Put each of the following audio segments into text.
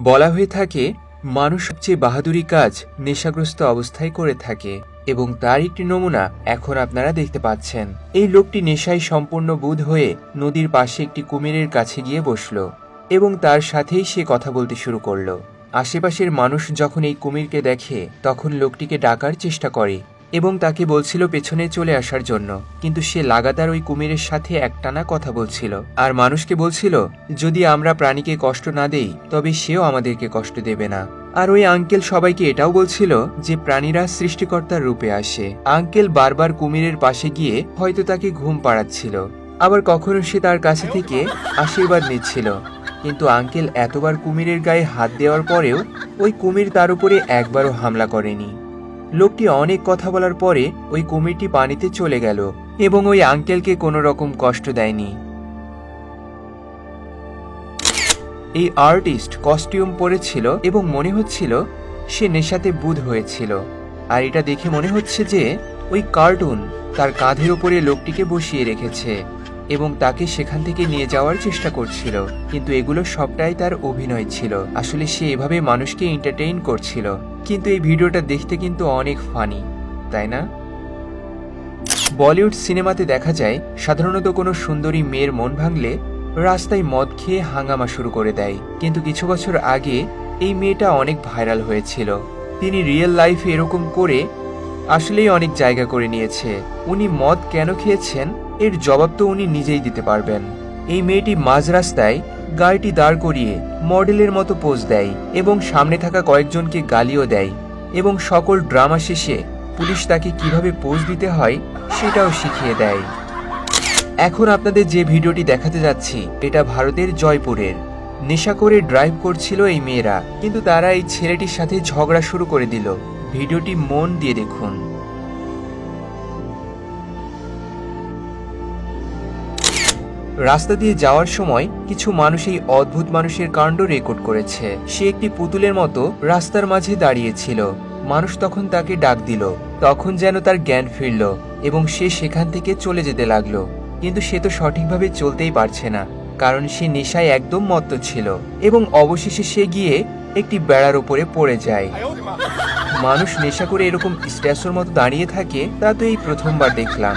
বলা হয়ে থাকে মানুষ সবচেয়ে বাহাদুরি কাজ নেশাগ্রস্ত অবস্থায় করে থাকে এবং তার একটি নমুনা এখন আপনারা দেখতে পাচ্ছেন। এই লোকটি নেশায় সম্পূর্ণ বুঁদ হয়ে নদীর পাশে একটি কুমিরের কাছে গিয়ে বসল এবং তার সাথেই সে কথা বলতে শুরু করলো। আশেপাশের মানুষ যখন এই কুমিরকে দেখে তখন লোকটিকে ডাকার চেষ্টা করে এবং তাকে বলছিল পেছনে চলে আসার জন্য, কিন্তু সে লাগাতার ওই কুমিরের সাথে একটানা কথা বলছিল আর মানুষকে বলছিল যদি আমরা প্রাণীকে কষ্ট না দেই তবে সেও আমাদেরকে কষ্ট দেবে না। আর ওই আঙ্কেল সবাইকে এটাও বলছিল যে প্রাণীরা সৃষ্টিকর্তার রূপে আসে। আঙ্কেল বারবার কুমিরের পাশে গিয়ে হয়তো তাকে ঘুম পাড়াচ্ছিল, আবার কখনো সে তার কাছে থেকে আশীর্বাদ নিচ্ছিল, কিন্তু আঙ্কেল এতবার কুমিরের গায়ে হাত দেওয়ার পরেও ওই কুমির তার উপরে একবারও হামলা করেনি। লোকটি অনেক কথা বলার পরে ওই কুমিরটি পানিতে চলে গেল এবং ওই আঙ্কেলকে কোনো রকম কষ্ট দেয়নি। এই আর্টিস্ট কস্টিউম পরেছিল এবং মনে হচ্ছিল সে নেশাতে বুঁদ হয়েছিল, আর এটা দেখে মনে হচ্ছে যে ওই কার্টুন তার কাঁধের উপরে লোকটিকে বসিয়ে রেখেছে এবং তাকে সেখান থেকে নিয়ে যাওয়ার চেষ্টা করছিল, কিন্তু এগুলো সবটাই তার অভিনয় ছিল। আসলে সে এভাবে মানুষকে এন্টারটেইন করছিল। কিন্তু এই ভিডিওটা দেখতে কিন্তু অনেক ফানি, তাই না? বলিউড সিনেমাতে দেখা যায় সাধারণত কোনো সুন্দরী মেয়ের মন ভাঙলে রাস্তায় মদ খেয়ে হাঙ্গামা শুরু করে দেয়, কিন্তু কিছু বছর আগে এই মেয়েটা অনেক ভাইরাল হয়েছিল। তিনি রিয়েল লাইফে এরকম করে আসলেই অনেক জায়গা করে নিয়েছে। উনি মদ কেন খেয়েছেন এর জবাব তো উনি নিজেই দিতে পারবেন। এই মেয়েটি মাঝ রাস্তায় গাড়িটি দাঁড় করিয়ে মডেলের মতো পোজ দেয় এবং সামনে থাকা কয়েকজনকে গালিও দেয় এবং সকল ড্রামা শেষে পুলিশ তাকে কিভাবে পোজ দিতে হয় সেটাও শিখিয়ে দেয়। এখন আপনাদের যে ভিডিওটি দেখাতে যাচ্ছি এটা ভারতের জয়পুরের। নেশা করে ড্রাইভ করছিল এই মেয়েরা, কিন্তু তারা এই ছেলেটির সাথে ঝগড়া শুরু করে দিল। ভিডিওটি মন দিয়ে দেখুন। রাস্তা দিয়ে যাওয়ার সময় কিছু মানুষ এই অদ্ভুত মানুষের কাণ্ড রেকর্ড করেছে। সে একটি পুতুলের মতো রাস্তার মাঝে দাঁড়িয়েছিল। মানুষ তখন তাকে ডাক দিল, তখন যেন তার জ্ঞান ফিরল এবং সে সেখান থেকে চলে যেতে লাগলো, কিন্তু সে তো সঠিকভাবে চলতেই পারছে না, কারণ সে নেশায় একদম মত্ত ছিল এবং অবশেষে সে গিয়ে একটি বেড়ার উপরে পড়ে যায়। মানুষ নেশা করে এরকম স্ট্যাচুর মতো দাঁড়িয়ে থাকে তা তো এই প্রথমবার দেখলাম।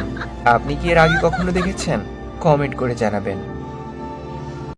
আপনি কি এর আগে কখনো দেখেছেন? কমেন্ট করে জানাবেন।